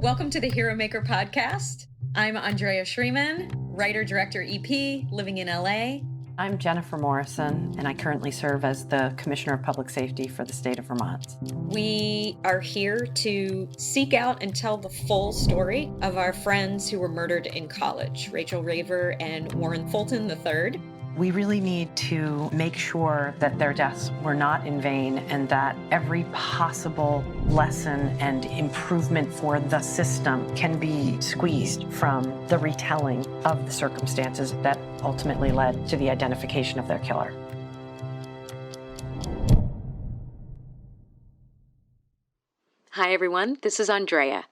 Welcome to the Hero Maker podcast. I'm Andrea Shreeman, writer-director EP, living in LA. I'm Jennifer Morrison, and I currently serve as the Commissioner of Public Safety for the state of Vermont. We are here to seek out and tell the full story of our friends who were murdered in college, Rachel Raver and Warren Fulton III. We really need to make sure that their deaths were not in vain and that every possible lesson and improvement for the system can be squeezed from the retelling of the circumstances that ultimately led to the identification of their killer. Hi, everyone. This is Andrea.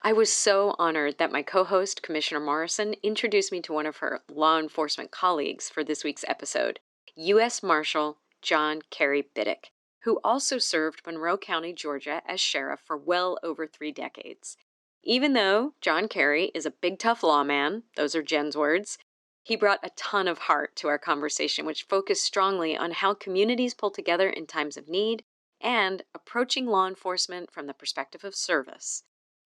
I was so honored that my co-host, Commissioner Morrison, introduced me to one of her law enforcement colleagues for this week's episode, U.S. Marshal John Cary Bittick, who also served Monroe County, Georgia as sheriff for well over 3 decades. Even though John Cary is a big, tough lawman, those are Jen's words, he brought a ton of heart to our conversation, which focused strongly on how communities pull together in times of need and approaching law enforcement from the perspective of service.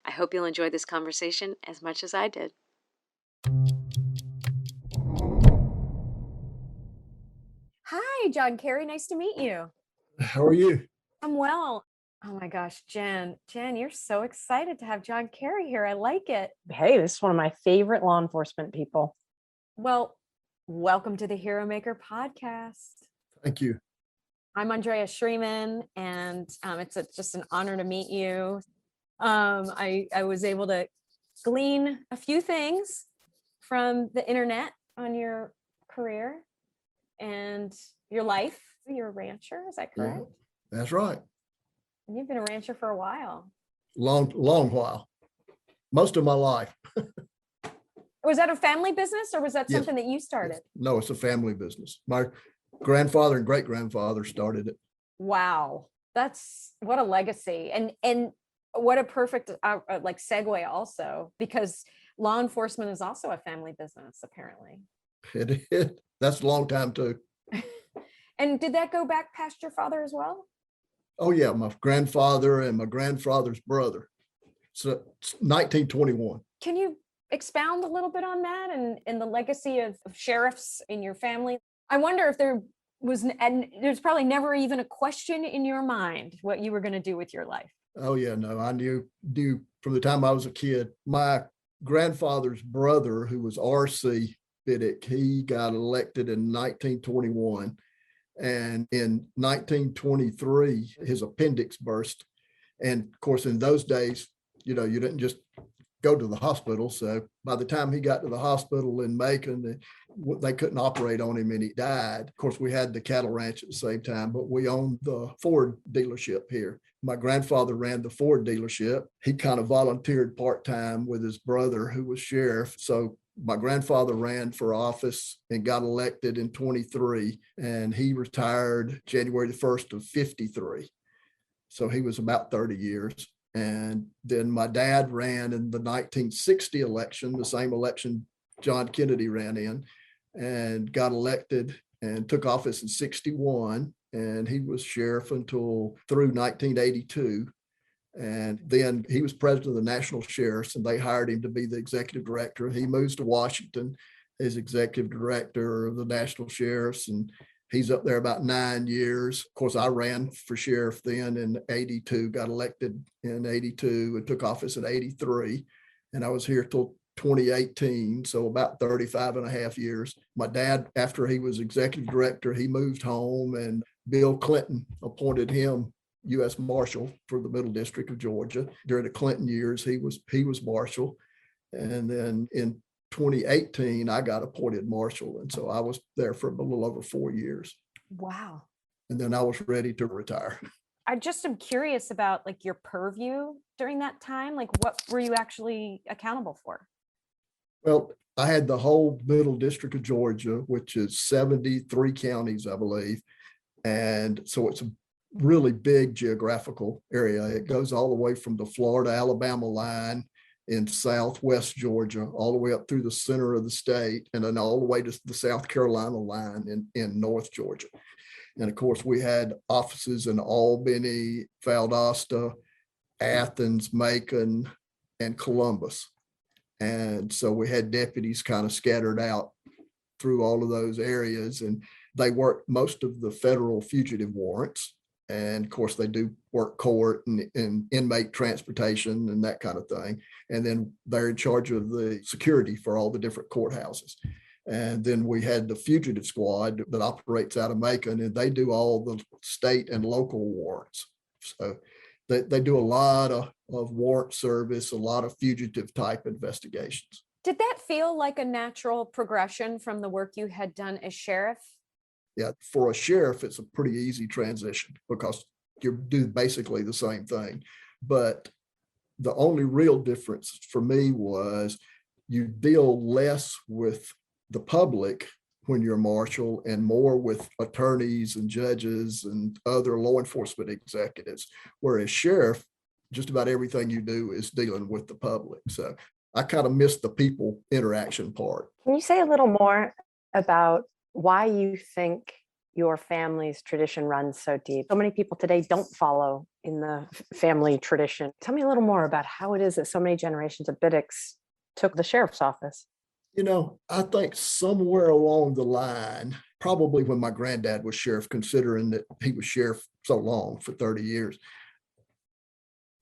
I hope you'll enjoy this conversation as much as I did. Hi, John Cary. Nice to meet you. How are you? I'm well. Oh my gosh, Jen, you're so excited to have John Cary here. I like it. Hey, this is one of my favorite law enforcement people. Well, welcome to the Hero Maker podcast. Thank you. I'm Andrea Shreeman, and it's just an honor to meet you. I was able to glean a few things from the internet on your career and your life. You're a rancher, is that correct? Yeah, that's right. And you've been a rancher for a while. Long while. Most of my life. Was that a family business or was that something that you started? No, it's a family business. My grandfather and great-grandfather started it. Wow. That's what a legacy. And what a perfect segue also, because law enforcement is also a family business, apparently. That's a long time too. And did that go back past your father as well? Oh yeah, my grandfather and my grandfather's brother. So 1921. Can you expound a little bit on that and the legacy of sheriffs in your family? I wonder if there was, and there's probably never even a question in your mind what you were going to do with your life. Oh yeah, no, I knew from the time I was a kid. My grandfather's brother, who was R.C. Bittick, he got elected in 1921. And in 1923, his appendix burst. And of course, in those days, you didn't just go to the hospital. So by the time he got to the hospital in Macon, they couldn't operate on him and he died. Of course, we had the cattle ranch at the same time, but we owned the Ford dealership here. My grandfather ran the Ford dealership. He kind of volunteered part-time with his brother, who was sheriff. So my grandfather ran for office and got elected in 23, and he retired January the 1st of 53. So he was about 30 years. And then my dad ran in the 1960 election, the same election John Kennedy ran in, and got elected and took office in 61. And he was sheriff through 1982. And then he was president of the National Sheriffs, and they hired him to be the executive director. He moves to Washington as executive director of the National Sheriffs, and he's up there about 9 years. Of course, I ran for sheriff then in 82, got elected in 82, and took office in 83. And I was here till 2018, so about 35 and a half years. My dad, after he was executive director, he moved home, and Bill Clinton appointed him U.S. Marshal for the Middle District of Georgia. During the Clinton years, he was Marshal. And then in 2018, I got appointed Marshal. And so I was there for a little over 4 years. Wow. And then I was ready to retire. I just am curious about your purview during that time. What were you actually accountable for? Well, I had the whole Middle District of Georgia, which is 73 counties, I believe. And so it's a really big geographical area. It goes all the way from the Florida-Alabama line in southwest Georgia, all the way up through the center of the state, and then all the way to the South Carolina line in North Georgia. And of course, we had offices in Albany, Valdosta, Athens, Macon, and Columbus. And so we had deputies kind of scattered out through all of those areas, and they worked most of the federal fugitive warrants. And of course, they do work court and inmate transportation and that kind of thing. And then they're in charge of the security for all the different courthouses. And then we had the fugitive squad that operates out of Macon, and they do all the state and local warrants. So they do a lot of warrant service, a lot of fugitive type investigations. Did that feel like a natural progression from the work you had done as sheriff? Yeah, for a sheriff, it's a pretty easy transition because you do basically the same thing. But the only real difference for me was you deal less with the public when you're marshal and more with attorneys and judges and other law enforcement executives. Whereas sheriff, just about everything you do is dealing with the public. So I kind of missed the people interaction part. Can you say a little more about why you think your family's tradition runs so deep? So many people today don't follow in the family tradition. Tell me a little more about how it is that so many generations of Bitticks took the sheriff's office. You know, I think somewhere along the line, probably when my granddad was sheriff, considering that he was sheriff so long, for 30 years,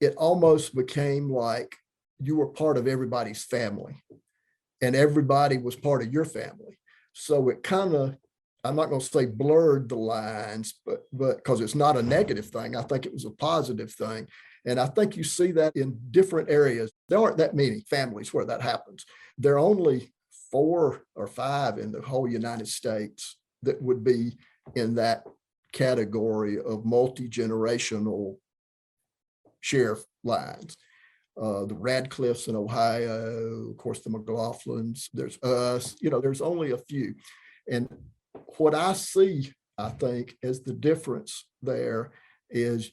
it almost became like you were part of everybody's family and everybody was part of your family. So it kind of, I'm not going to say blurred the lines, but because it's not a negative thing, I think it was a positive thing. And I think you see that in different areas. There aren't that many families where that happens. There are only 4 or 5 in the whole United States that would be in that category of multi-generational sheriff lines. The Radcliffes in Ohio, of course, the McLaughlins, there's us, there's only a few. And what I see, I think, as the difference there is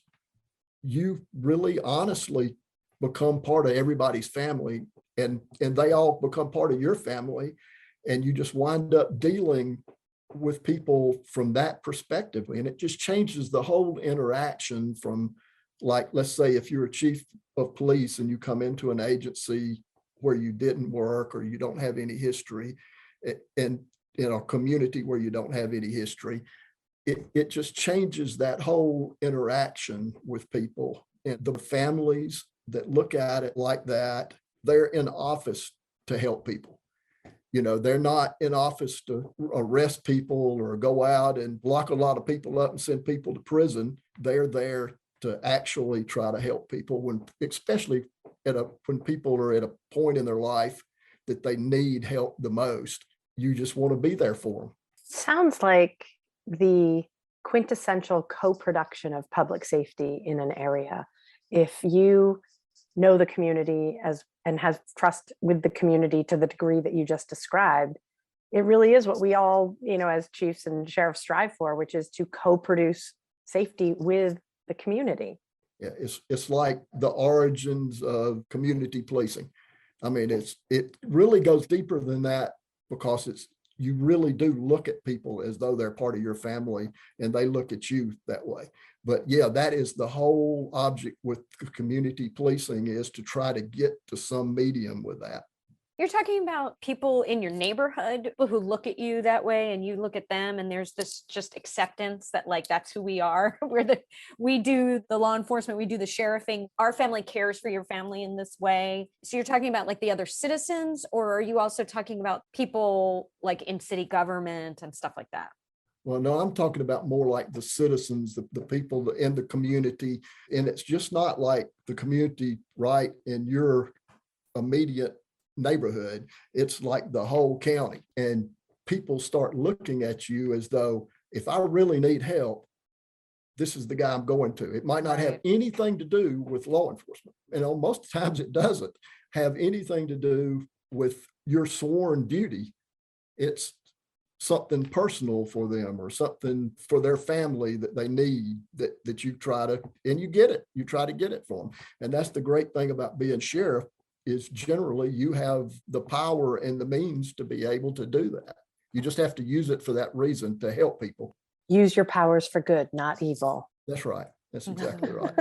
you really honestly become part of everybody's family, and they all become part of your family, and you just wind up dealing with people from that perspective. And it just changes the whole interaction from, like, let's say if you're a chief of police and you come into an agency where you didn't work or you don't have any history, and in a community where you don't have any history, it just changes that whole interaction with people. And the families that look at it like that, they're in office to help people. They're not in office to arrest people or go out and lock a lot of people up and send people to prison. They're there to actually try to help people, especially when people are at a point in their life that they need help the most. You just want to be there for them. Sounds like the quintessential co-production of public safety in an area. If you know the community and have trust with the community to the degree that you just described, it really is what we all, as chiefs and sheriffs strive for, which is to co-produce safety with the community. Yeah, it's like the origins of community policing. I mean, it really goes deeper than that, because you really do look at people as though they're part of your family, and they look at you that way. But yeah, that is the whole object with community policing, is to try to get to some medium with that. You're talking about people in your neighborhood, people who look at you that way and you look at them, and there's this just acceptance that, like, that's who we are. We do the law enforcement, we do the sheriffing. Our family cares for your family in this way. So you're talking about like the other citizens, or are you also talking about people like in city government and stuff like that? Well, no, I'm talking about more like the citizens, the people in the community. And it's just not like the community right in your immediate neighborhood. It's like the whole county, and people start looking at you as though, if I really need help, this is the guy I'm going to. It might not have anything to do with law enforcement. Most times it doesn't have anything to do with your sworn duty. It's something personal for them or something for their family that they need, that you try to, and you get it. You try to get it for them. And that's the great thing about being sheriff, is generally you have the power and the means to be able to do that. You just have to use it for that reason, to help people. Use your powers for good, not evil. That's right. That's exactly right.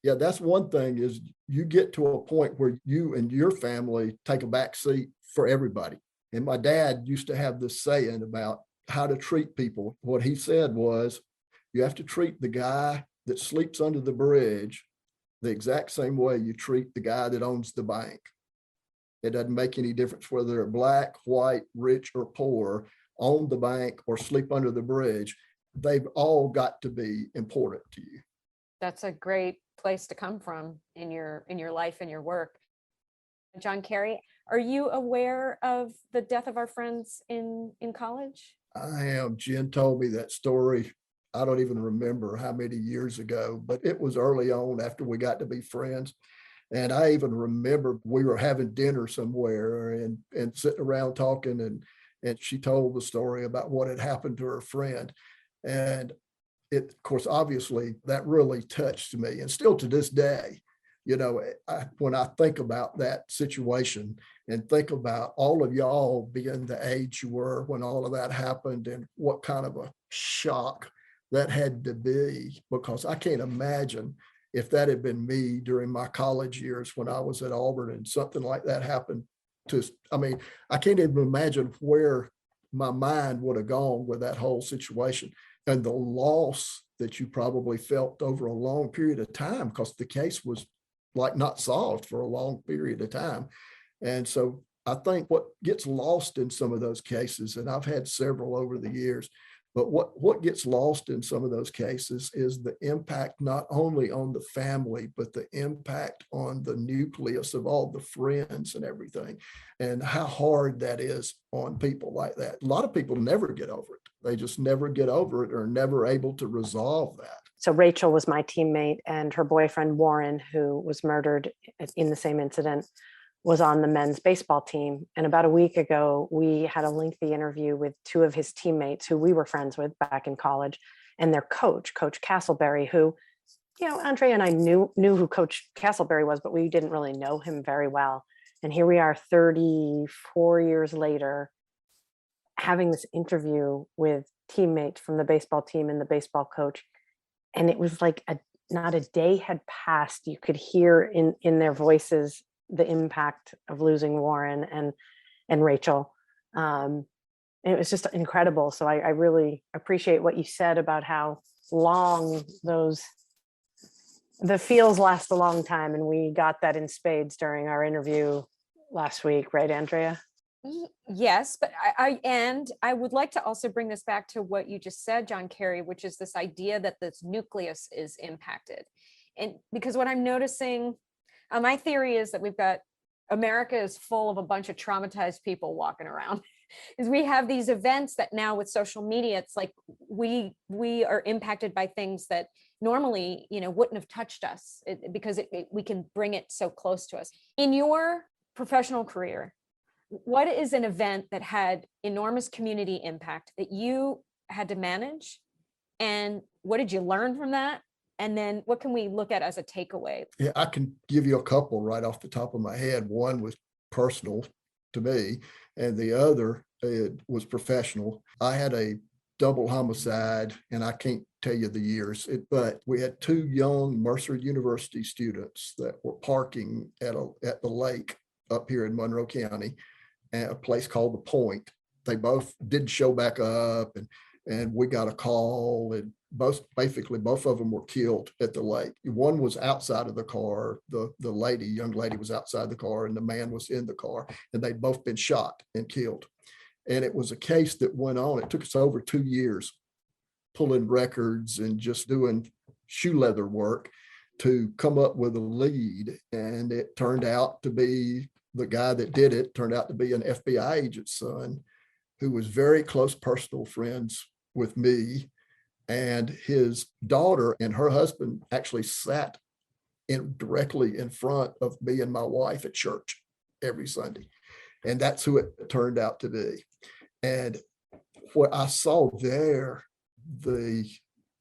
Yeah, that's one thing is you get to a point where you and your family take a back seat for everybody. And my dad used to have this saying about how to treat people. What he said was, you have to treat the guy that sleeps under the bridge the exact same way you treat the guy that owns the bank. It doesn't make any difference whether they're black, white, rich, or poor, own the bank or sleep under the bridge. They've all got to be important to you. That's a great place to come from in your life and your work. John Cary, are you aware of the death of our friends in college? I am. Jen told me that story. I don't even remember how many years ago, but it was early on after we got to be friends. And I even remember we were having dinner somewhere and sitting around talking, and she told the story about what had happened to her friend. And it, of course, obviously that really touched me. And still to this day, you know, when I think about that situation and think about all of y'all being the age you were when all of that happened and what kind of a shock that had to be, because I can't imagine if that had been me during my college years when I was at Auburn and something like that happened to, I mean, I can't even imagine where my mind would have gone with that whole situation and the loss that you probably felt over a long period of time, because the case was like not solved for a long period of time. And so I think what gets lost in some of those cases, and I've had several over the years, but what gets lost in some of those cases is the impact not only on the family, but the impact on the nucleus of all the friends and everything, and how hard that is on people like that. A lot of people never get over it. They just never get over it or never able to resolve that. So Rachel was my teammate, and her boyfriend, Warren, who was murdered in the same incident, was on the men's baseball team. And about a week ago, we had a lengthy interview with two of his teammates who we were friends with back in college, and their coach, Coach Castleberry, who, you know, Andrea and I knew who Coach Castleberry was, but we didn't really know him very well. And here we are 34 years later, having this interview with teammates from the baseball team and the baseball coach. And it was like not a day had passed. You could hear in their voices the impact of losing Warren and Rachel. And it was just incredible. So I really appreciate what you said about how long the feels last a long time. And we got that in spades during our interview last week, right, Andrea? Yes, but I would like to also bring this back to what you just said, John Cary, which is this idea that this nucleus is impacted. And because what I'm noticing, my theory is that America is full of a bunch of traumatized people walking around. Is we have these events that now with social media, it's like we are impacted by things that normally, you know, wouldn't have touched us because we can bring it so close to us. In your professional career, what is an event that had enormous community impact that you had to manage? And what did you learn from that? And then what can we look at as a takeaway? Yeah, I can give you a couple right off the top of my head. One was personal to me, and the other was professional. I had a double homicide, and I can't tell you the years, but we had two young Mercer University students that were parking at the lake up here in Monroe County, at a place called The Point. They both didn't show back up, and we got a call, and both of them were killed at the lake. One was outside of the car. The young lady was outside the car, and the man was in the car, and they'd both been shot and killed. And it was a case that went on. It took us over 2 years pulling records and just doing shoe leather work to come up with a lead. And it turned out to be the guy that did it turned out to be an FBI agent's son who was very close personal friends with me. And his daughter and her husband actually sat directly in front of me and my wife at church every Sunday. And that's who it turned out to be. And what I saw there, the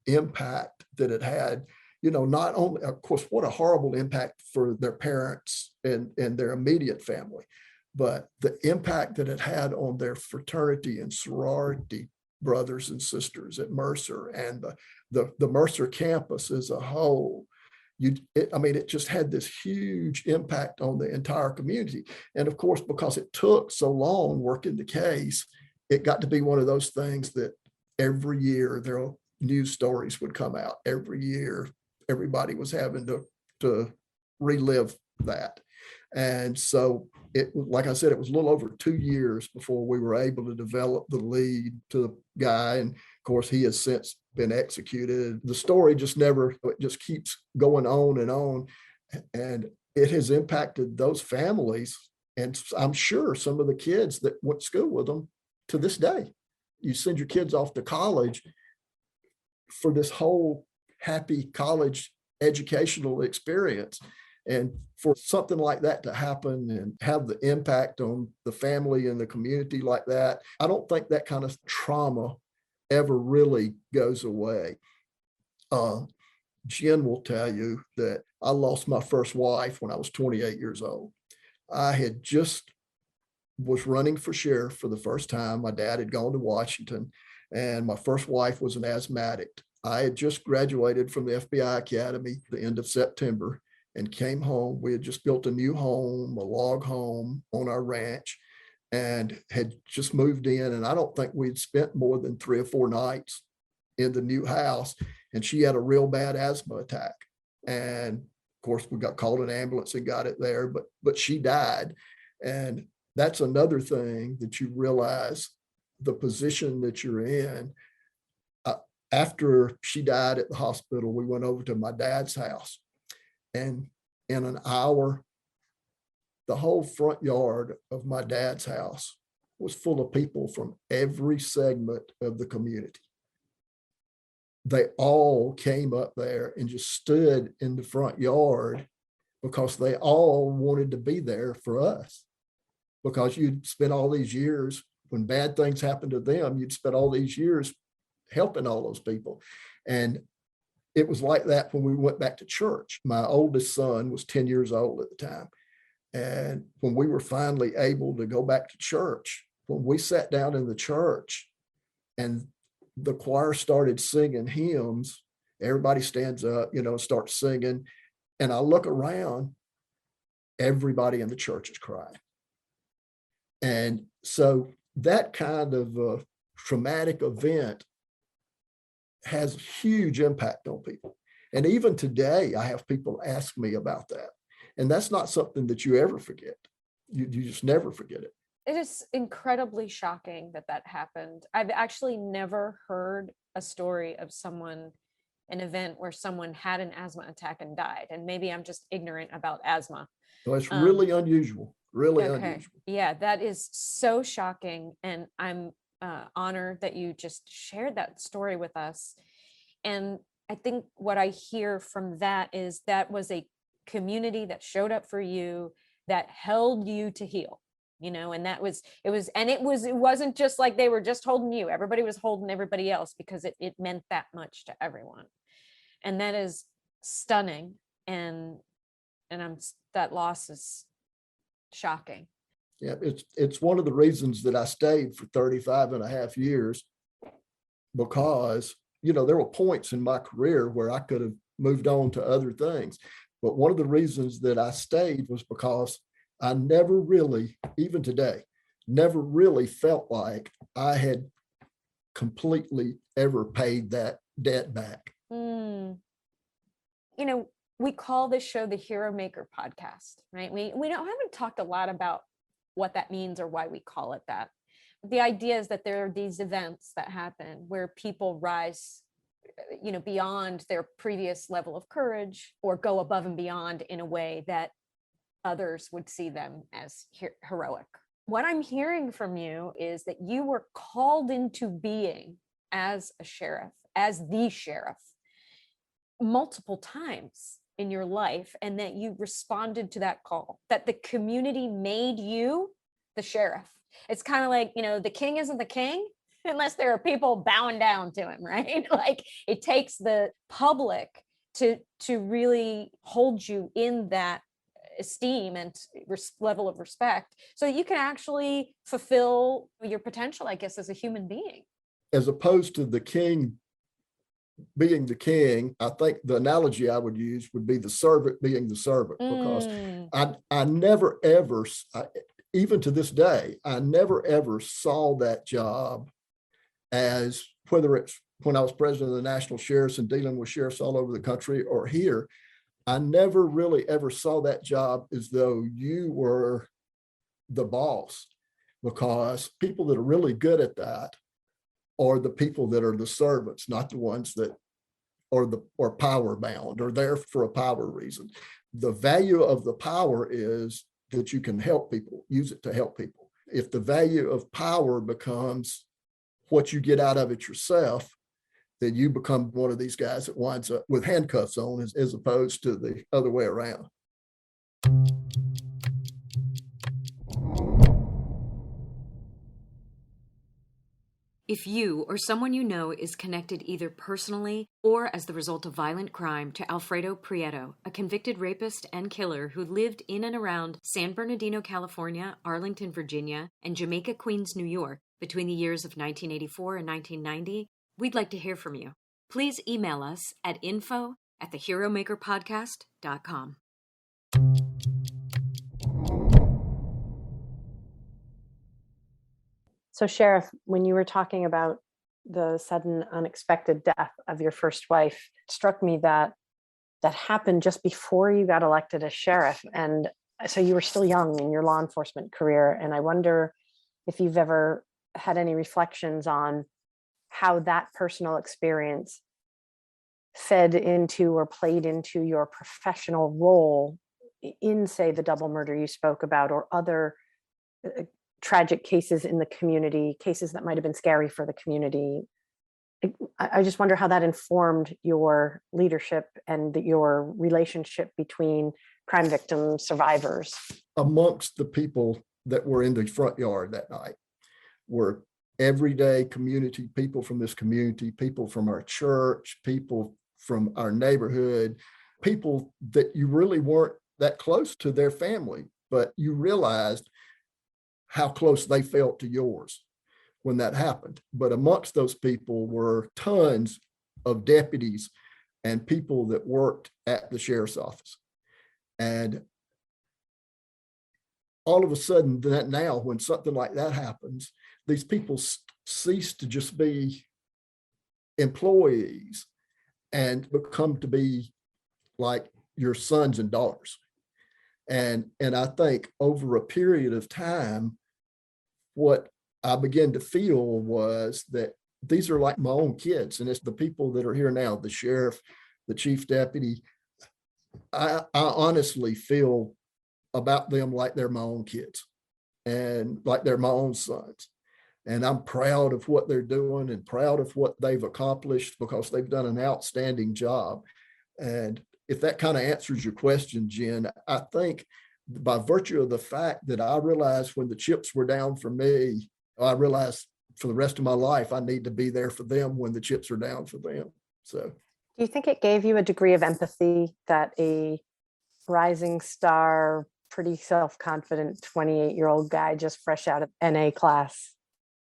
impact that it had, you know, not only, of course, what a horrible impact for their parents and their immediate family, but the impact that it had on their fraternity and sorority brothers and sisters at Mercer, and the the Mercer campus as a whole. It just had this huge impact on the entire community. And of course, because it took so long working the case, it got to be one of those things that every year news stories would come out. Every year, everybody was having to relive that. And so like I said, it was a little over 2 years before we were able to develop the lead to the guy. And of course, he has since been executed. The story it just keeps going on. And it has impacted those families. And I'm sure some of the kids that went to school with them to this day. You send your kids off to college for this whole happy college educational experience. And for something like that to happen and have the impact on the family and the community like that, I don't think that kind of trauma ever really goes away. Jen will tell you that I lost my first wife when I was 28 years old. I had just was running for sheriff for the first time. My dad had gone to Washington, and my first wife was an asthmatic. I had just graduated from the FBI Academy at the end of September and came home. We had just built a new home, a log home on our ranch, and had just moved in. And I don't think we'd spent more than 3 or 4 nights in the new house. And she had a real bad asthma attack. And of course, we got called an ambulance and got it there, but she died. And that's another thing that you realize the position that you're in. After she died at the hospital, we went over to my dad's house. And in an hour, the whole front yard of my dad's house was full of people from every segment of the community. They all came up there and just stood in the front yard because they all wanted to be there for us. Because you'd spent all these years, when bad things happened to them, you'd spent all these years helping all those people. And it was like that when we went back to church. My oldest son was 10 years old at the time. And when we were finally able to go back to church, when we sat down in the church and the choir started singing hymns, everybody stands up, starts singing. And I look around, everybody in the church is crying. And so that kind of traumatic event has huge impact on people. And even today, I have people ask me about that. And that's not something that you ever forget. You just never forget it. It is incredibly shocking that happened. I've actually never heard a story of an event where someone had an asthma attack and died. And maybe I'm just ignorant about asthma. So it's really unusual, really unusual. Yeah, that is so shocking. And I'm honored that you just shared that story with us. And I think what I hear from that is that was a community that showed up for you, that held you to heal, and it wasn't just like they were just holding you. Everybody was holding everybody else because it meant that much to everyone. And that is stunning. And that loss is shocking. Yeah, it's one of the reasons that I stayed for 35 and a half years, because, there were points in my career where I could have moved on to other things. But one of the reasons that I stayed was because I never really, even today, never really felt like I had completely ever paid that debt back. We call this show the Hero Maker Podcast, right? We haven't talked a lot about what that means or why we call it that. The idea is that there are these events that happen where people rise, beyond their previous level of courage or go above and beyond in a way that others would see them as heroic. What I'm hearing from you is that you were called into being as a sheriff, as the sheriff, multiple times in your life, and that you responded to that call, that the community made you the sheriff. It's kind of like, the king isn't the king unless there are people bowing down to him, right? Like, it takes the public to really hold you in that esteem and level of respect, so you can actually fulfill your potential, I guess, as a human being. As opposed to the king being the king, I think the analogy I would use would be the servant being the servant, because I never ever, even to this day, I never ever saw that job as, whether it's when I was president of the National Sheriffs and dealing with sheriffs all over the country or here, I never really ever saw that job as though you were the boss, because people that are really good at that are the people that are the servants, not the ones that are power bound or there for a power reason. The value of the power is that you can help people, use it to help people. If the value of power becomes what you get out of it yourself, then you become one of these guys that winds up with handcuffs on, as opposed to the other way around. If you or someone you know is connected either personally or as the result of violent crime to Alfredo Prieto, a convicted rapist and killer who lived in and around San Bernardino, California, Arlington, Virginia, and Jamaica, Queens, New York between the years of 1984 and 1990, we'd like to hear from you. Please email us at info@theheromakerpodcast.com. So, Sheriff, when you were talking about the sudden unexpected death of your first wife, it struck me that that happened just before you got elected as sheriff. And so you were still young in your law enforcement career. And I wonder if you've ever had any reflections on how that personal experience fed into or played into your professional role in, say, the double murder you spoke about, or other tragic cases in the community, cases that might have been scary for the community. I just wonder how that informed your leadership and your relationship between crime victims, survivors. Amongst the people that were in the front yard that night were everyday community people from this community, people from our church, people from our neighborhood, people that you really weren't that close to their family, but you realized how close they felt to yours when that happened. But amongst those people were tons of deputies and people that worked at the sheriff's office. And all of a sudden, that now, when something like that happens, these people cease to just be employees and become to be like your sons and daughters. And I think over a period of time, what I began to feel was that these are like my own kids. And it's the people that are here now, the sheriff, the chief deputy. I honestly feel about them like they're my own kids and like they're my own sons. And I'm proud of what they're doing and proud of what they've accomplished, because they've done an outstanding job. And if that kind of answers your question, Jen, I think by virtue of the fact that I realized when the chips were down for me, I realized for the rest of my life, I need to be there for them when the chips are down for them. So, do you think it gave you a degree of empathy that a rising star, pretty self-confident 28-year-old guy just fresh out of NA class,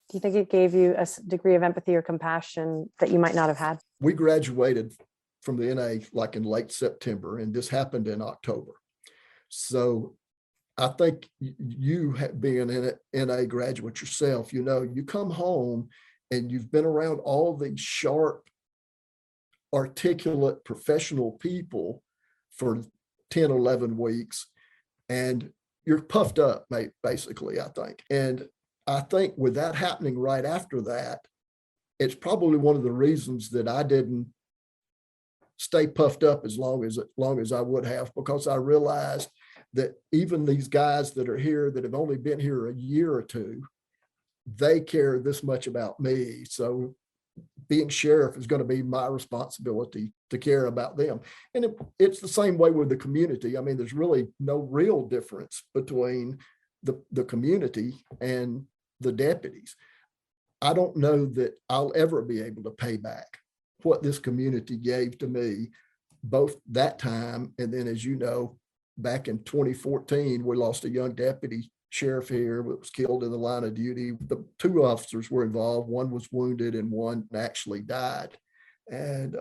do you think it gave you a degree of empathy or compassion that you might not have had? We graduated from the NA like in late September, and this happened in October. So I think you being an NA graduate yourself, you come home and you've been around all these sharp, articulate, professional people for 10, 11 weeks, and you're puffed up, mate, basically, I think. And I think with that happening right after that, it's probably one of the reasons that I didn't stay puffed up as long as I would have, because I realized that even these guys that are here that have only been here a year or two, they care this much about me. So being sheriff is going to be my responsibility to care about them. And it's the same way with the community. I mean, there's really no real difference between the community and the deputies. I don't know that I'll ever be able to pay back what this community gave to me, both that time and then, as you know, back in 2014, we lost a young deputy sheriff here that was killed in the line of duty. The two officers were involved. One was wounded and one actually died. And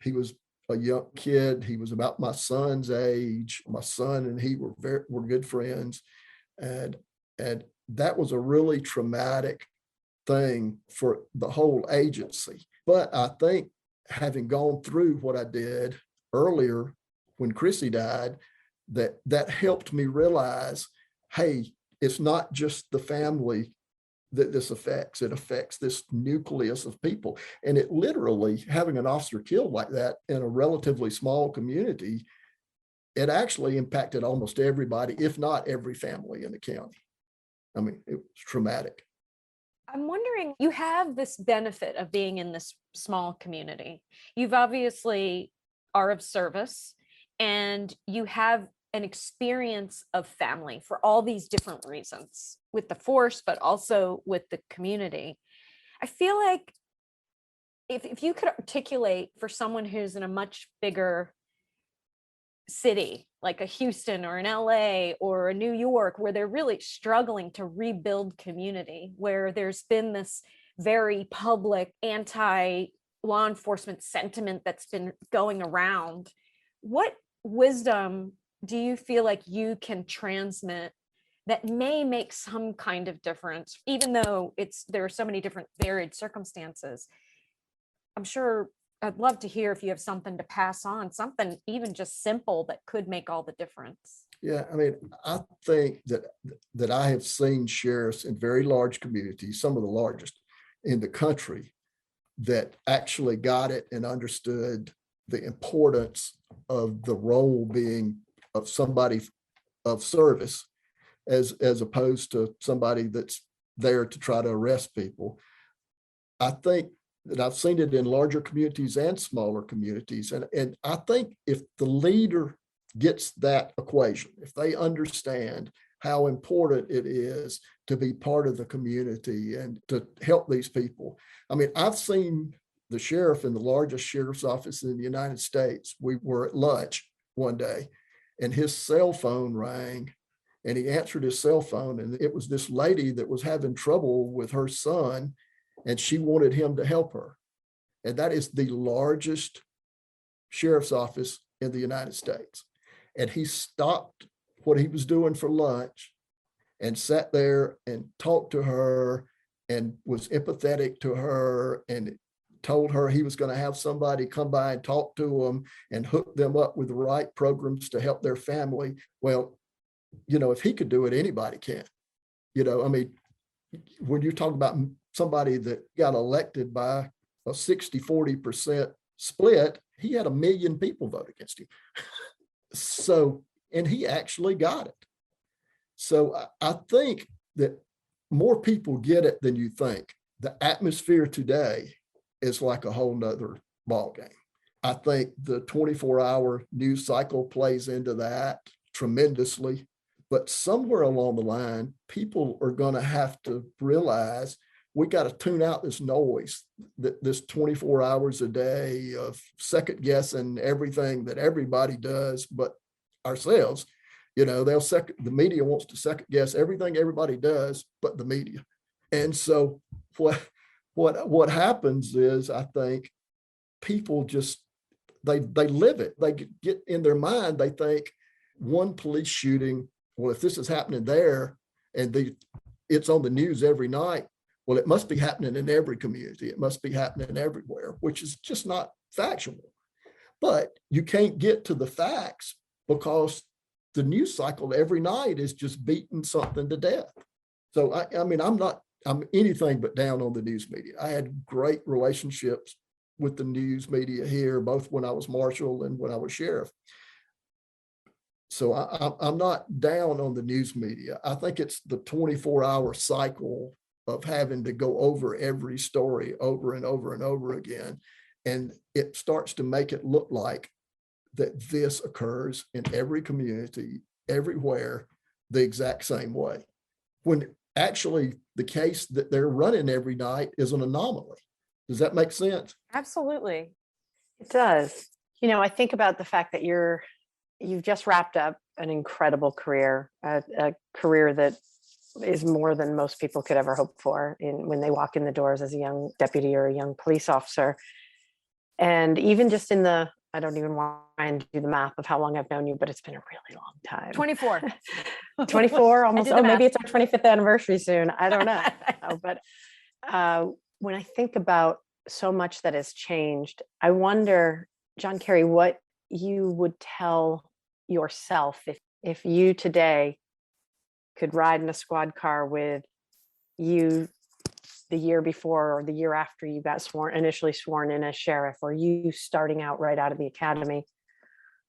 he was a young kid. He was about my son's age. My son and he were good friends. And that was a really traumatic thing for the whole agency. But I think having gone through what I did earlier when Chrissy died, that helped me realize, hey, it's not just the family that this affects. It affects this nucleus of people. And it literally, having an officer killed like that in a relatively small community, it actually impacted almost everybody, if not every family in the county. I mean, it was traumatic. I'm wondering, you have this benefit of being in this small community. You've obviously are of service and you have an experience of family for all these different reasons with the force, but also with the community. I feel like if you could articulate for someone who's in a much bigger city, like a Houston or an LA or a New York, where they're really struggling to rebuild community, where there's been this very public anti-law enforcement sentiment that's been going around, what wisdom do you feel like you can transmit that may make some kind of difference, even though there are so many different varied circumstances? I'm sure I'd love to hear if you have something to pass on, something even just simple that could make all the difference. Yeah, I mean, I think that I have seen sheriffs in very large communities, some of the largest in the country, that actually got it and understood the importance of the role being of somebody of service as opposed to somebody that's there to try to arrest people. I think that I've seen it in larger communities and smaller communities. And I think if the leader gets that equation, if they understand how important it is to be part of the community and to help these people. I mean, I've seen the sheriff in the largest sheriff's office in the United States. We were at lunch one day and his cell phone rang and he answered his cell phone. And it was this lady that was having trouble with her son and she wanted him to help her. And that is the largest sheriff's office in the United States. And he stopped what he was doing for lunch and sat there and talked to her and was empathetic to her and told her he was going to have somebody come by and talk to them and hook them up with the right programs to help their family. Well, you know, if he could do it, anybody can. You know, I mean, when you talk about somebody that got elected by a 60-40% split, he had 1 million people vote against him. So, and he actually got it. So I think that more people get it than you think. The atmosphere today is like a whole nother ballgame. I think the 24-hour news cycle plays into that tremendously. But somewhere along the line, people are going to have to realize we got to tune out this noise, this 24 hours a day of second guessing everything that everybody does, but ourselves. You know, the media wants to second guess everything everybody does, but the media. And so what happens is, I think people just, they live it. They get in their mind, they think one police shooting, well, if this is happening there and it's on the news every night, well, it must be happening in every community. It must be happening everywhere, which is just not factual. But you can't get to the facts because the news cycle every night is just beating something to death. So, I mean, I'm anything but down on the news media. I had great relationships with the news media here, both when I was marshal and when I was sheriff. So I'm not down on the news media. I think it's the 24-hour cycle of having to go over every story over and over and over again. And it starts to make it look like that this occurs in every community, everywhere, the exact same way. When actually the case that they're running every night is an anomaly. Does that make sense? Absolutely. It does. You know, I think about the fact that you've just wrapped up an incredible career, a career that is more than most people could ever hope for when they walk in the doors as a young deputy or a young police officer. And even just in the, I don't even want to do the math of how long I've known you, but it's been a really long time. 24. 24, almost. did the Oh, maybe math. it's our 25th anniversary soon. I don't know. But when I think about so much that has changed, I wonder, John Cary, what you would tell yourself if you today could ride in a squad car with you the year before or the year after you got initially sworn in as sheriff, or you starting out right out of the academy.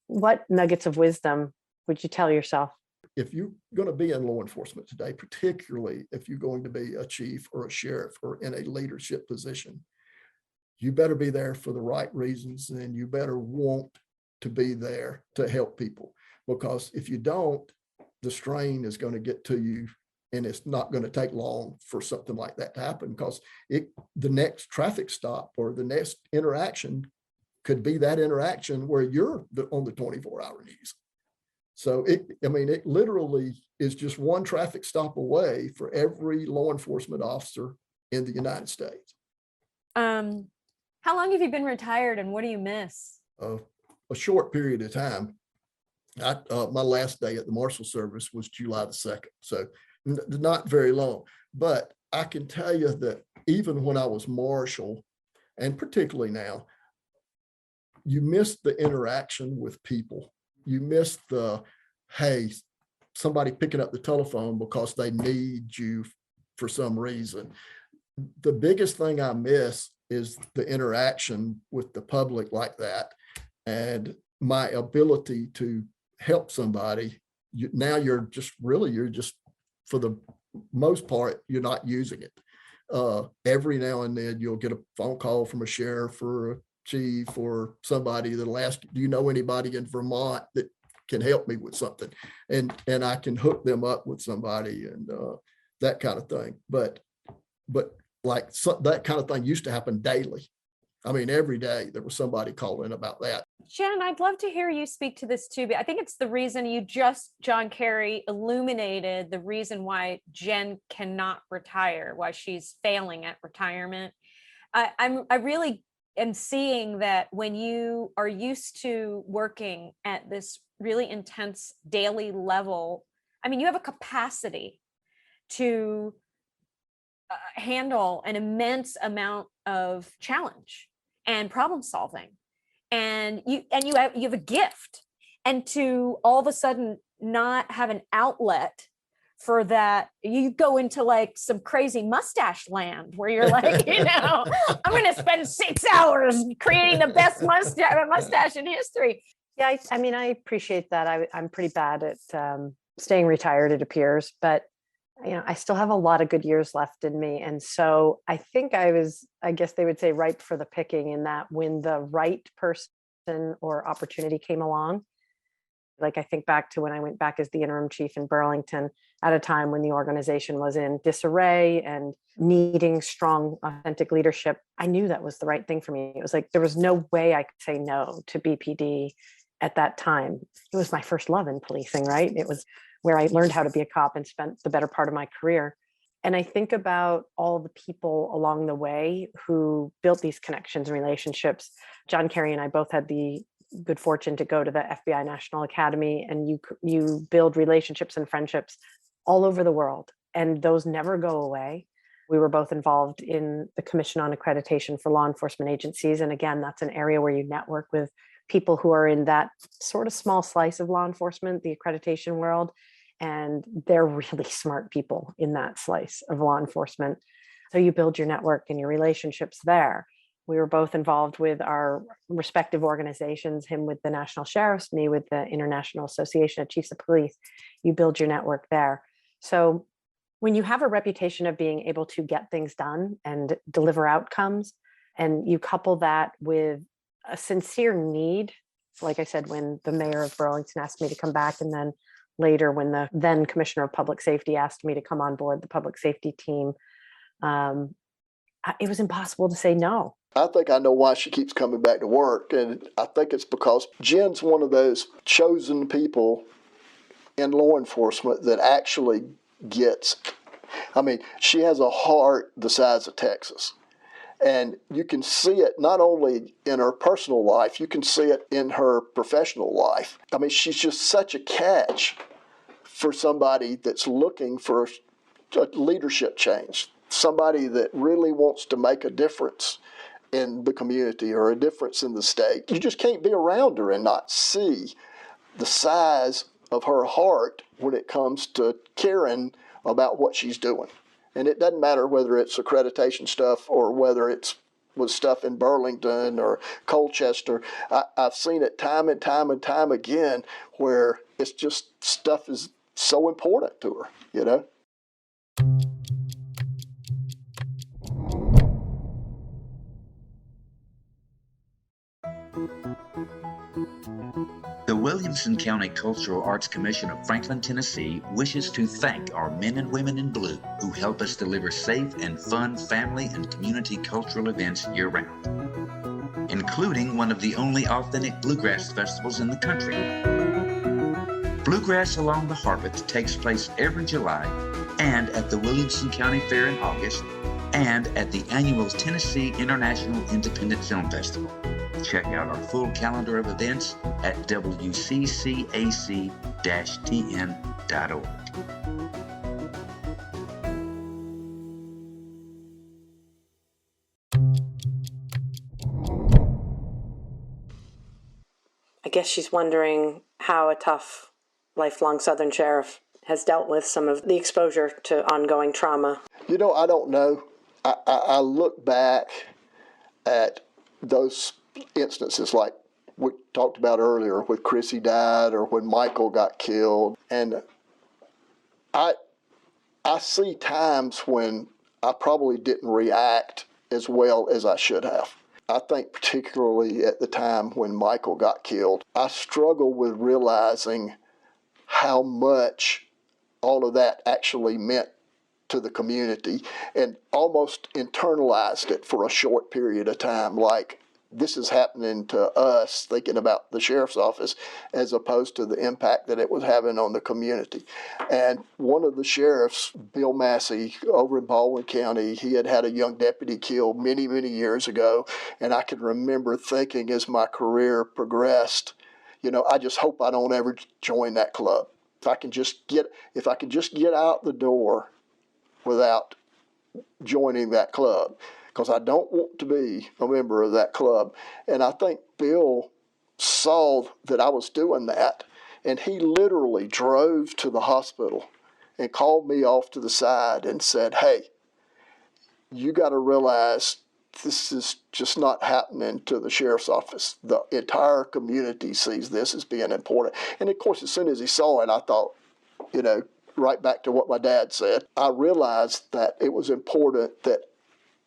What nuggets of wisdom would you tell yourself? If you're going to be in law enforcement today, particularly if you're going to be a chief or a sheriff or in a leadership position, you better be there for the right reasons, and you better want to be there to help people. Because if you don't, the strain is going to get to you, and it's not going to take long for something like that to happen, because the next traffic stop or the next interaction could be that interaction where you're on the 24-hour news. So it literally is just one traffic stop away for every law enforcement officer in the United States. How long have you been retired, and what do you miss? A short period of time. My last day at the Marshal Service was July the 2nd, so not very long. But I can tell you that even when I was Marshal, and particularly now, you miss the interaction with people. You miss hey, somebody picking up the telephone because they need you for some reason. The biggest thing I miss is the interaction with the public like that, and my ability to help somebody. Now you're just for the most part, you're not using it. Every now and then you'll get a phone call from a sheriff or a chief or somebody that'll ask, do you know anybody in Vermont that can help me with something? And I can hook them up with somebody, and that kind of thing. But that kind of thing used to happen daily. Every day there was somebody calling about that. Jen, I'd love to hear you speak to this too, but I think it's the reason John Cary, illuminated the reason why Jen cannot retire, why she's failing at retirement. I really am seeing that when you are used to working at this really intense daily level, you have a capacity to handle an immense amount of challenge and problem solving, and you have a gift, and to all of a sudden not have an outlet for that, you go into like some crazy mustache land where you're like, I'm going to spend 6 hours creating the best mustache in history. Yeah, I appreciate that. I'm pretty bad at staying retired, it appears, but I still have a lot of good years left in me. And so I think I guess they would say ripe for the picking, in that when the right person or opportunity came along, like I think back to when I went back as the interim chief in Burlington at a time when the organization was in disarray and needing strong, authentic leadership. I knew that was the right thing for me. It was like, there was no way I could say no to BPD at that time. It was my first love in policing, right? It was where I learned how to be a cop and spent the better part of my career. And I think about all the people along the way who built these connections and relationships. John Cary and I both had the good fortune to go to the FBI National Academy, and you build relationships and friendships all over the world, and those never go away. We were both involved in the Commission on Accreditation for Law Enforcement Agencies. And again, that's an area where you network with people who are in that sort of small slice of law enforcement, the accreditation world. And they're really smart people in that slice of law enforcement. So you build your network and your relationships there. We were both involved with our respective organizations, him with the National Sheriffs, me with the International Association of Chiefs of Police. You build your network there. So when you have a reputation of being able to get things done and deliver outcomes, and you couple that with a sincere need, like I said, when the mayor of Burlington asked me to come back, and then later when the then Commissioner of Public Safety asked me to come on board the public safety team, it was impossible to say no. I think I know why she keeps coming back to work, and I think it's because Jen's one of those chosen people in law enforcement that actually gets, she has a heart the size of Texas. And you can see it not only in her personal life, you can see it in her professional life. I mean, she's just such a catch for somebody that's looking for a leadership change, somebody that really wants to make a difference in the community or a difference in the state. You just can't be around her and not see the size of her heart when it comes to caring about what she's doing. And it doesn't matter whether it's accreditation stuff or whether it's was stuff in Burlington or Colchester. I've seen it time and time and time again where it's just stuff is so important to her, you know? The Williamson County Cultural Arts Commission of Franklin, Tennessee wishes to thank our men and women in blue who help us deliver safe and fun family and community cultural events year-round, including one of the only authentic bluegrass festivals in the country. Bluegrass Along the Harpeth takes place every July and at the Williamson County Fair in August and at the annual Tennessee International Independent Film Festival. Check out our full calendar of events at wccac-tn.org. I guess she's wondering how a tough, lifelong Southern sheriff has dealt with some of the exposure to ongoing trauma. You know, I don't know. I look back at those instances like we talked about earlier with Chrissy died or when Michael got killed. And I see times when I probably didn't react as well as I should have. I think particularly at the time when Michael got killed, I struggle with realizing how much all of that actually meant to the community and almost internalized it for a short period of time, like this is happening to us, thinking about the sheriff's office as opposed to the impact that it was having on the community. And one of the sheriffs, Bill Massey, over in Baldwin County, he had a young deputy killed many, many years ago. And I can remember thinking as my career progressed, you know, I just hope I don't ever join that club. If I can just get out the door without joining that club, because I don't want to be a member of that club. And I think Bill saw that I was doing that, and he literally drove to the hospital and called me off to the side and said, "Hey, you got to realize this is just not happening to the sheriff's office. The entire community sees this as being important." And of course, as soon as he saw it, I thought, you know, right back to what my dad said, I realized that it was important that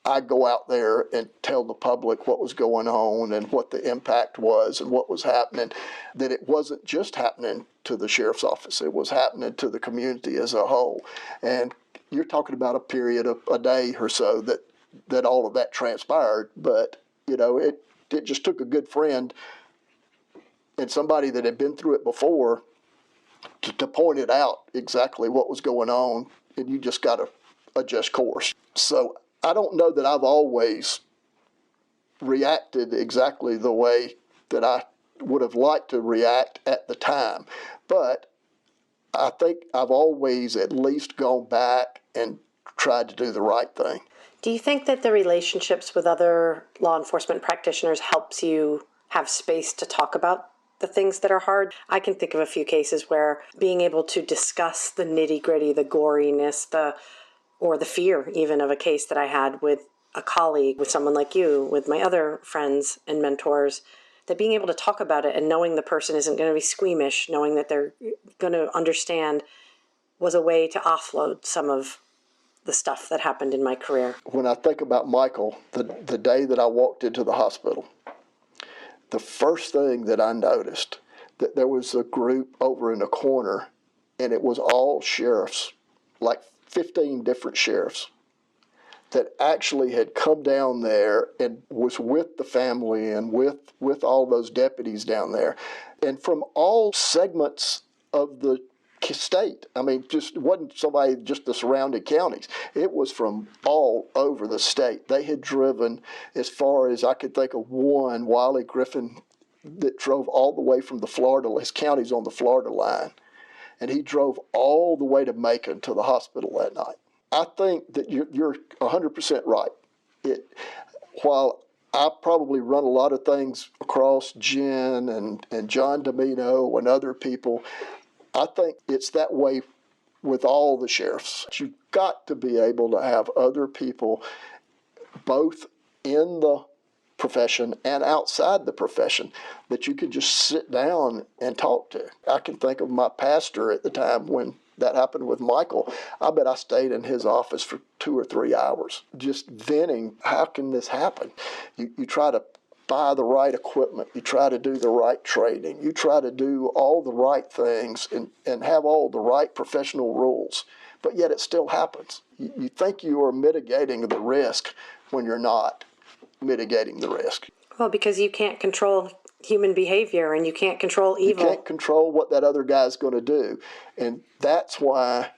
I go out there and tell the public what was going on and what the impact was and what was happening, that it wasn't just happening to the sheriff's office. It was happening to the community as a whole. And you're talking about a period of a day or so that all of that transpired. But, you know, it just took a good friend and somebody that had been through it before to point it out exactly what was going on, and you just got to adjust course. So I don't know that I've always reacted exactly the way that I would have liked to react at the time, but I think I've always at least gone back and tried to do the right thing. Do you think that the relationships with other law enforcement practitioners helps you have space to talk about the things that are hard? I can think of a few cases where being able to discuss the nitty-gritty, the goriness, or the fear even of a case that I had with a colleague, with someone like you, with my other friends and mentors, that being able to talk about it and knowing the person isn't going to be squeamish, knowing that they're going to understand, was a way to offload some of the stuff that happened in my career. When I think about Michael, the day that I walked into the hospital, the first thing that I noticed, that there was a group over in the corner, and it was all sheriffs, like 15 different sheriffs, that actually had come down there and was with the family and with all those deputies down there. And from all segments of the state. I mean, just wasn't somebody just the surrounding counties. It was from all over the state. They had driven as far as I could think of one, Wiley Griffin, that drove all the way from the Florida, his county's on the Florida line. And he drove all the way to Macon to the hospital that night. I think that you're 100% right. While I probably run a lot of things across Jen and John Domino and other people, I think it's that way with all the sheriffs. You've got to be able to have other people both in the profession and outside the profession that you can just sit down and talk to. I can think of my pastor at the time when that happened with Michael. I bet I stayed in his office for 2 or 3 hours just venting, how can this happen? You try to buy the right equipment, you try to do the right training, you try to do all the right things and have all the right professional rules, but yet it still happens. You think you are mitigating the risk when you're not mitigating the risk. Well, because you can't control human behavior and you can't control evil. You can't control what that other guy's going to do. And that's why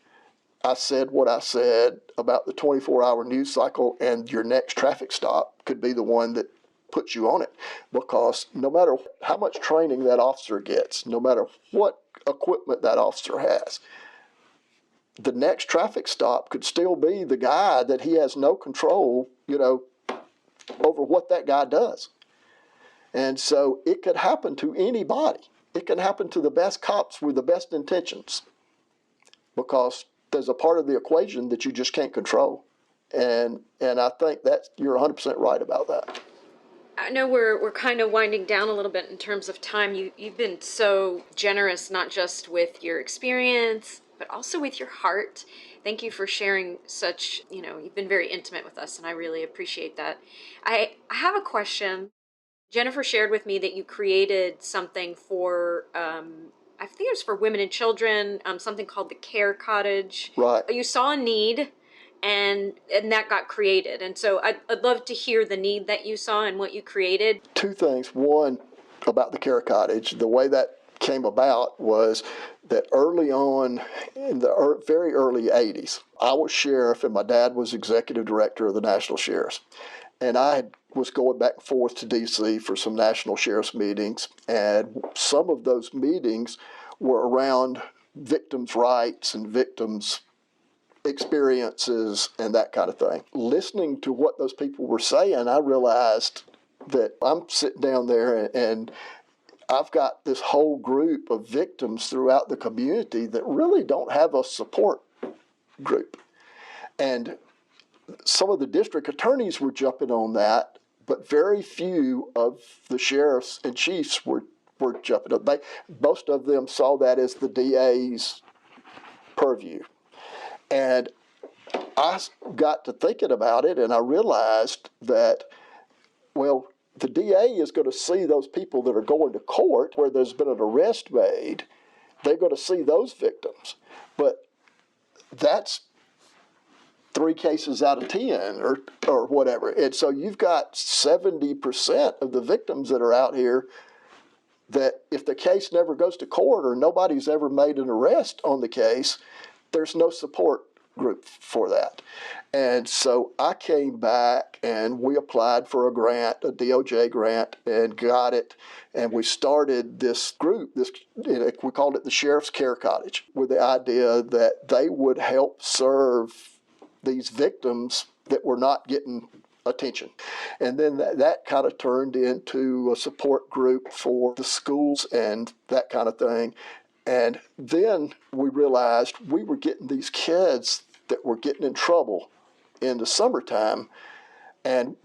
I said what I said about the 24-hour news cycle, and your next traffic stop could be the one that puts you on it. Because no matter how much training that officer gets, no matter what equipment that officer has, the next traffic stop could still be the guy that he has no control, over what that guy does. And so it could happen to anybody. It can happen to the best cops with the best intentions, because there's a part of the equation that you just can't control. And I think that you're 100% right about that. I know we're kind of winding down a little bit in terms of time. You've been so generous, not just with your experience, but also with your heart. Thank you for sharing such, you've been very intimate with us, and I really appreciate that. I have a question. Jennifer shared with me that you created something for, I think it was for women and children, something called the Care Cottage. Right. You saw a need, and that got created. And so I'd love to hear the need that you saw and what you created. 2 things. One, about the Care Cottage, the way that came about was that early on in the very early 80s, I was sheriff and my dad was executive director of the National Sheriffs. And I was going back and forth to D.C. for some national sheriff's meetings, and some of those meetings were around victims' rights and victims' experiences and that kind of thing. Listening to what those people were saying, I realized that I'm sitting down there and I've got this whole group of victims throughout the community that really don't have a support group. And some of the district attorneys were jumping on that, but very few of the sheriffs and chiefs were jumping on. Most of them saw that as the DA's purview. And I got to thinking about it, and I realized that, the DA is going to see those people that are going to court where there's been an arrest made. They're going to see those victims. But that's 3 cases out of 10 or whatever. And so you've got 70% of the victims that are out here that if the case never goes to court or nobody's ever made an arrest on the case, there's no support group for that. And so I came back and we applied for a grant, a DOJ grant, and got it. And we started this group, we called it the Sheriff's Care Cottage, with the idea that they would help serve these victims that were not getting attention. And then that kind of turned into a support group for the schools and that kind of thing. And then we realized we were getting these kids that were getting in trouble in the summertime. And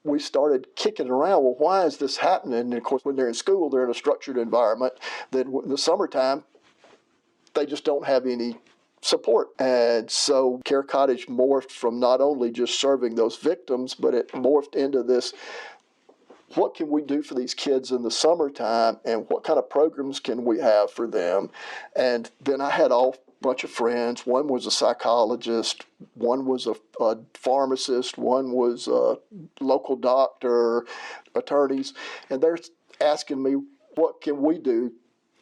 we started kicking around, well, why is this happening? And of course, when they're in school, they're in a structured environment. Then in the summertime, they just don't have any support. And so Care Cottage morphed from not only just serving those victims, but it morphed into this, what can we do for these kids in the summertime, and what kind of programs can we have for them? And then I had a bunch of friends. One was a psychologist, one was a pharmacist, one was a local doctor, attorneys, and they're asking me, what can we do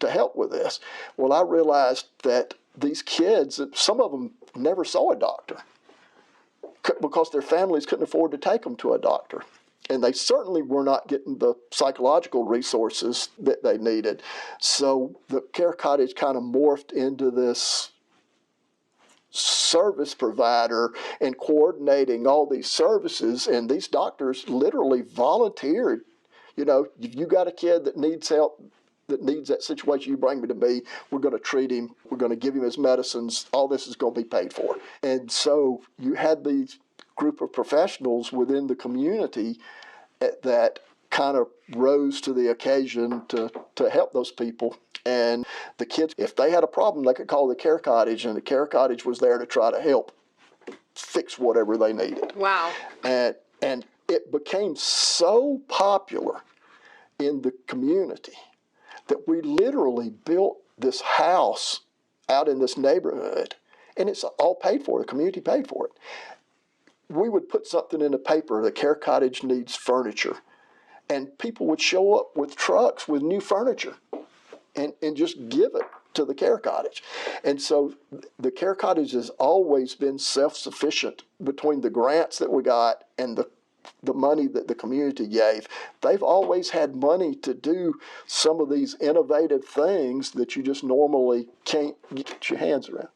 to help with this? Well, I realized that these kids, some of them never saw a doctor because their families couldn't afford to take them to a doctor. And they certainly were not getting the psychological resources that they needed. So the care cottage kind of morphed into this service provider and coordinating all these services. And these doctors literally volunteered. You know, if you got a kid that needs help, that needs that situation, you bring me to me. We're going to treat him. We're going to give him his medicines. All this is going to be paid for. And so you had these group of professionals within the community that kind of rose to the occasion to help those people. And the kids, if they had a problem, they could call the care cottage, and the care cottage was there to try to help fix whatever they needed. Wow. And it became so popular in the community that we literally built this house out in this neighborhood, and it's all paid for. The community paid for it. We would put something in the paper, the care cottage needs furniture, and people would show up with trucks with new furniture and just give it to the care cottage. And so the care cottage has always been self-sufficient between the grants that we got and the money that the community gave. They've always had money to do some of these innovative things that you just normally can't get your hands around.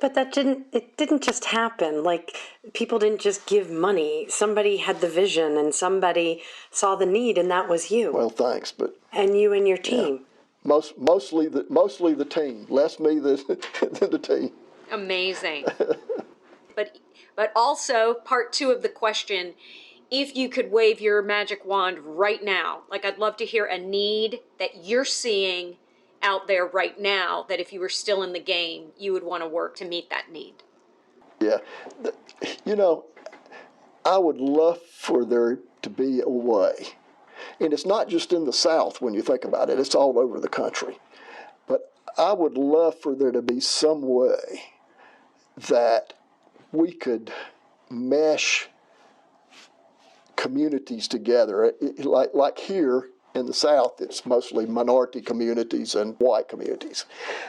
But it didn't just happen. Like, people didn't just give money. Somebody had the vision and somebody saw the need, and that was you. Well, thanks, but and you and your team. Yeah. Mostly the team. Less me than the team. Amazing. But also part two of the question, if you could wave your magic wand right now, like I'd love to hear a need that you're seeing out there right now that if you were still in the game, you would want to work to meet that need. Yeah. You know, I would love for there to be a way. And it's not just in the South when you think about it. It's all over the country. But I would love for there to be some way that we could mesh communities together. Like here in the South, it's mostly minority communities and white communities.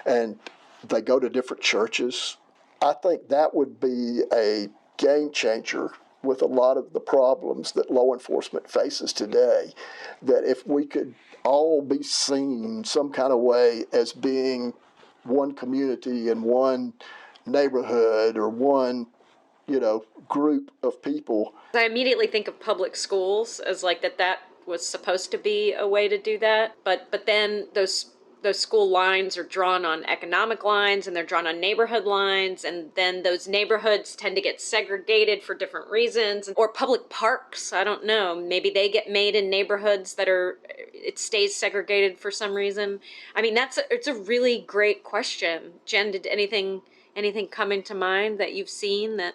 And they go to different churches. I think that would be a game changer with a lot of the problems that law enforcement faces today, that if we could all be seen some kind of way as being one community and one neighborhood or one, group of people. I immediately think of public schools as like that was supposed to be a way to do that. But then those school lines are drawn on economic lines, and they're drawn on neighborhood lines, and then those neighborhoods tend to get segregated for different reasons. Or public parks, I don't know, maybe they get made in neighborhoods it stays segregated for some reason. I mean, it's a really great question. Jen, did anything come into mind that you've seen that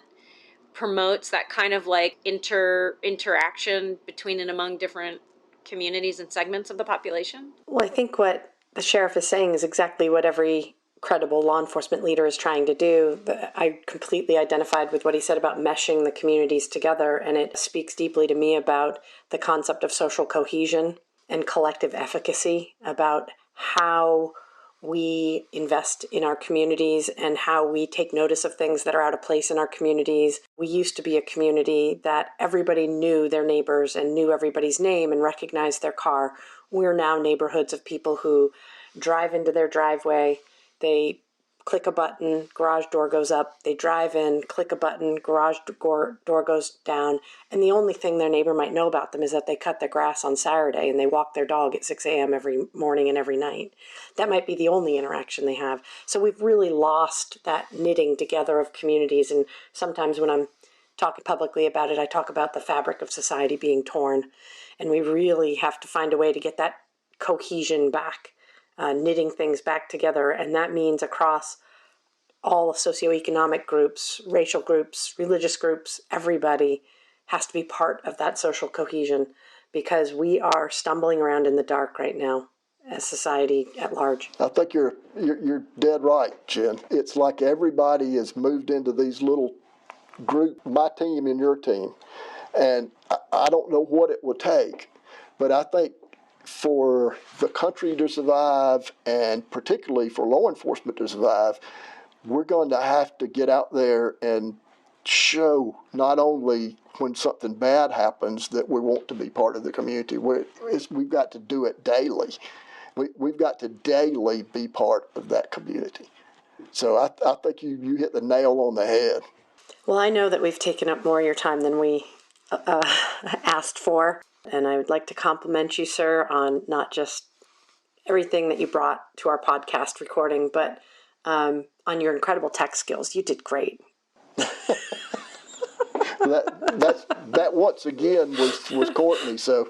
promotes that kind of like interaction between and among different communities and segments of the population? Well, I think what the sheriff is saying is exactly what every credible law enforcement leader is trying to do. I completely identified with what he said about meshing the communities together, and it speaks deeply to me about the concept of social cohesion and collective efficacy, about how we invest in our communities and how we take notice of things that are out of place in our communities. We used to be a community that everybody knew their neighbors and knew everybody's name and recognized their car. We're now neighborhoods of people who drive into their driveway, they click a button, garage door goes up, they drive in, click a button, garage door goes down, and the only thing their neighbor might know about them is that they cut their grass on Saturday and they walk their dog at 6 a.m. every morning and every night. That might be the only interaction they have. So we've really lost that knitting together of communities, and sometimes when I'm talking publicly about it, I talk about the fabric of society being torn, and we really have to find a way to get that cohesion back. Knitting things back together, and that means across all socioeconomic groups, racial groups, religious groups, everybody has to be part of that social cohesion, because we are stumbling around in the dark right now as society at large. I think you're dead right, Jen. It's like everybody has moved into these little group, my team and your team, and I don't know what it will take, but I think for the country to survive, and particularly for law enforcement to survive, we're going to have to get out there and show not only when something bad happens that we want to be part of the community. We've got to do it daily. We've got to daily be part of that community. So I think you hit the nail on the head. Well, I know that we've taken up more of your time than we asked for, and I would like to compliment you, sir, on not just everything that you brought to our podcast recording, but on your incredible tech skills. You did great. That once again was Courtney. So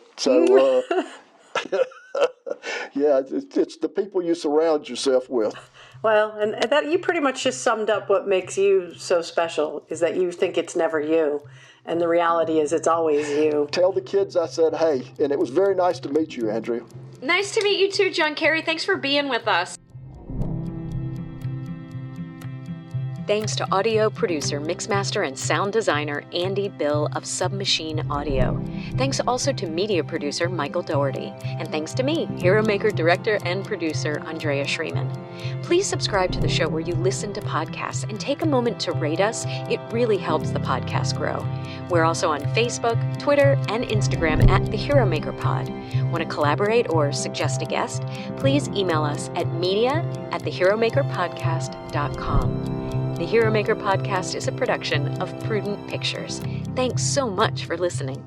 yeah, it's the people you surround yourself with. Well, and that you pretty much just summed up what makes you so special, is that you think it's never you. And the reality is it's always you. Tell the kids I said hey, and it was very nice to meet you, Andrea. Nice to meet you too, John Cary. Thanks for being with us. Thanks to audio producer, mixmaster, and sound designer Andy Bill of Submachine Audio. Thanks also to media producer Michael Doherty. And thanks to me, Hero Maker director and producer Andrea Shreeman. Please subscribe to the show where you listen to podcasts and take a moment to rate us. It really helps the podcast grow. We're also on Facebook, Twitter, and Instagram at The Hero Maker Pod. Want to collaborate or suggest a guest? Please email us at media@theheromakerpodcast.com. The Hero Maker Podcast is a production of Prudent Pictures. Thanks so much for listening.